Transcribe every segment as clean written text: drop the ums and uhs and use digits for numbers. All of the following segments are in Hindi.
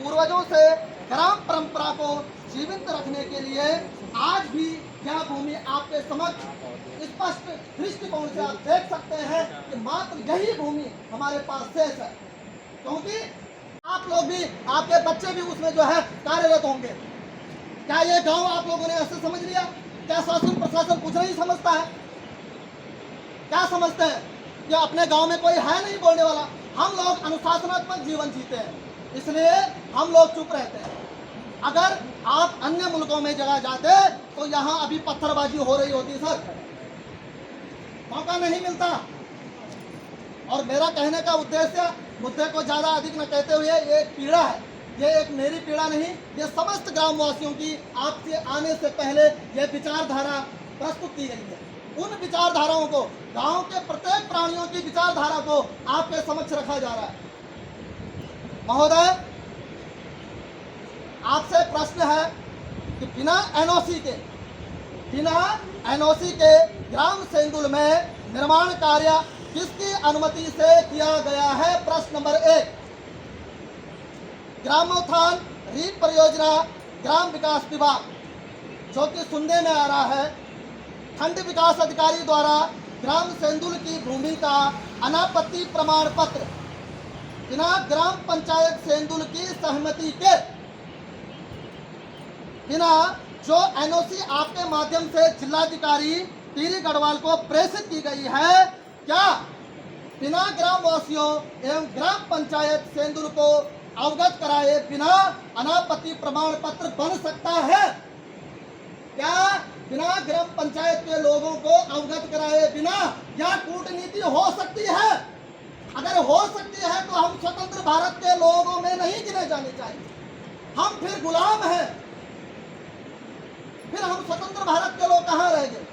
पूर्वजों से ग्राम परंपरा को जीवित रखने के लिए आज भी यह भूमि आपके समक्ष स्पष्ट दृष्टिकोण से आप देख सकते हैं कि मात्र यही भूमि हमारे पास शेष है, क्योंकि आप लोग भी, आपके बच्चे भी उसमें जो है कार्यरत होंगे। क्या ये गांव आप लोगों ने ऐसे समझ लिया? क्या शासन प्रशासन कुछ नहीं समझता है? क्या समझते हैं कि अपने गांव में कोई है नहीं बोलने वाला? हम लोग अनुशासनात्मक जीवन जीते हैं, इसलिए हम लोग चुप रहते हैं। अगर आप अन्य मुल्कों में जगह जाते तो यहाँ अभी पत्थरबाजी हो रही होती सर, मौका नहीं मिलता। और मेरा कहने का उद्देश्य मुद्दे को ज़्यादा अधिक न कहते हुए, ये एक पीड़ा है, ये एक मेरी पीड़ा नहीं, ये समस्त ग्रामवासियों की आपसे आने से पहले ये विचारधारा प्रस्तुत की गई है। उन विचारधाराओं को, गांव के प्रत्येक प्राणियों की विचारधारा को आपके समक्ष रखा जा रहा है। महोदय, आपसे प्रश्न है कि बिना एनओसी के ग्राम सेंदुल में निर्माण कार्य किसकी अनुमति से किया गया है? प्रश्न नंबर 1। ग्रामोत्थान रीट परियोजना ग्राम विकास विभाग, जो कि सुनने में आ रहा है, खंड विकास अधिकारी द्वारा ग्राम सेंदुल की भूमि का अनापत्ति प्रमाण पत्र बिना ग्राम पंचायत सेंदुल की सहमति के, बिना जो एनओसी आपके माध्यम से जिलाधिकारी टीरी गढ़वाल को प्रेषित की गई है, क्या बिना ग्रामवासियों एवं ग्राम पंचायत सेंदुल को अवगत कराए बिना अनापत्ति प्रमाण पत्र बन सकता है? क्या बिना ग्राम पंचायत के लोगों को अवगत कराए बिना यह कूटनीति हो सकती है? अगर हो सकती है तो हम स्वतंत्र भारत के लोगों में नहीं गिने जाने चाहिए। हम फिर गुलाम हैं, फिर हम स्वतंत्र भारत के लोग कहाँ रह गए?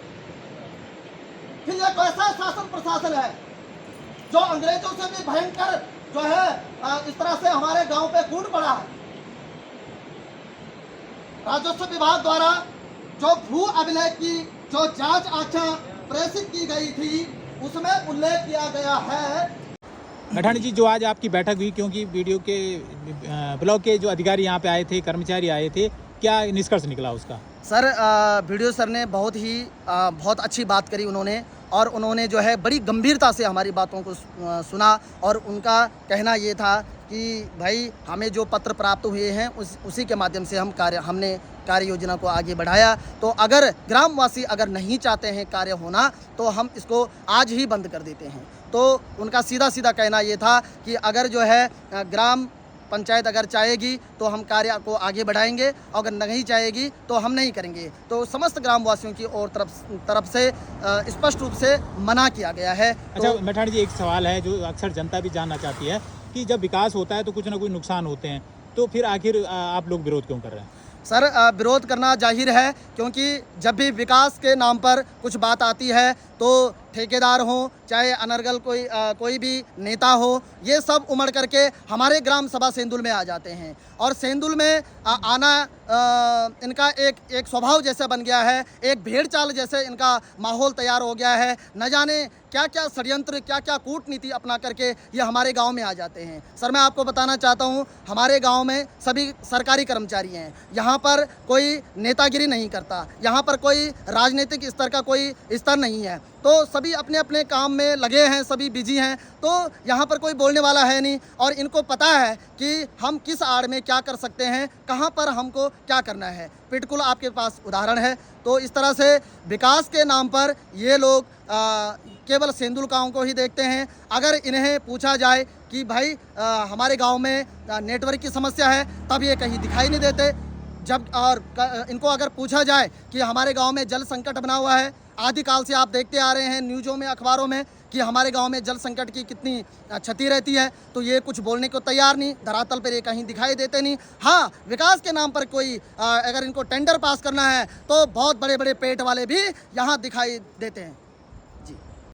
फिर यह कैसा शासन प्रशासन है जो अंग्रेजों से भी भयंकर जो है इस तरह से हमारे गांव पे कूद पड़ा है? राजस्व विभाग द्वारा जो भू अभिलेख की जो जांच आख्या प्रेषित की गई थी, उसमें उल्लेख किया गया है। मैठाणी जी, जो आज आपकी बैठक हुई, क्योंकि वीडियो के ब्लॉक के जो अधिकारी यहाँ पे आए थे, कर्मचारी आए थे, क्या निष्कर्ष निकला उसका? सर, वीडियो सर ने बहुत अच्छी बात करी उन्होंने, और उन्होंने जो है बड़ी गंभीरता से हमारी बातों को सुना, और उनका कहना ये था कि भाई हमें जो पत्र प्राप्त हुए हैं उसी के माध्यम से हमने कार्य योजना को आगे बढ़ाया। तो अगर ग्रामवासी अगर नहीं चाहते हैं कार्य होना तो हम इसको आज ही बंद कर देते हैं। तो उनका सीधा कहना ये था कि अगर जो है ग्राम पंचायत अगर चाहेगी तो हम कार्य को आगे बढ़ाएंगे, अगर नहीं चाहेगी तो हम नहीं करेंगे। तो समस्त ग्रामवासियों की और तरफ से स्पष्ट रूप से मना किया गया है। अच्छा मैठाणी जी, एक सवाल है जो अक्सर जनता भी जानना चाहती है कि जब विकास होता है तो कुछ ना कुछ नुकसान होते हैं, तो फिर आखिर आप लोग विरोध क्यों कर रहे हैं? सर, विरोध करना जाहिर है, क्योंकि जब भी विकास के नाम पर कुछ बात आती है तो ठेकेदार हो चाहे अनर्गल कोई भी नेता हो, ये सब उमड़ करके हमारे ग्राम सभा सेंदुल में आ जाते हैं, और सेंदुल में आना इनका एक स्वभाव जैसा बन गया है, एक भेड़ चाल जैसे इनका माहौल तैयार हो गया है। न जाने क्या क्या षड्यंत्र, क्या क्या कूटनीति अपना करके ये हमारे गांव में आ जाते हैं। सर, मैं आपको बताना चाहता हूँ, हमारे गांव में सभी सरकारी कर्मचारी हैं, यहाँ पर कोई नेतागिरी नहीं करता, यहाँ पर कोई राजनीतिक स्तर का कोई स्तर नहीं है, तो सभी अपने अपने काम में लगे हैं, सभी बिजी हैं, तो यहाँ पर कोई बोलने वाला है नहीं, और इनको पता है कि हम किस आड़ में क्या कर सकते हैं, कहाँ पर हमको क्या करना है। पिटकुल आपके पास उदाहरण है। तो इस तरह से विकास के नाम पर ये लोग केवल सेंदुल गाँव को ही देखते हैं। अगर इन्हें पूछा जाए कि भाई हमारे गाँव में नेटवर्क की समस्या है, तब ये कहीं दिखाई नहीं देते। इनको अगर पूछा जाए कि हमारे गांव में जल संकट बना हुआ है, आदिकाल से आप देखते आ रहे हैं न्यूज़ों में, अखबारों में, कि हमारे गांव में जल संकट की कितनी क्षति रहती है, तो ये कुछ बोलने को तैयार नहीं, धरातल पर ये कहीं दिखाई देते नहीं। हाँ, विकास के नाम पर कोई अगर इनको टेंडर पास करना है तो बहुत बड़े बड़े पेट वाले भी यहाँ दिखाई देते हैं।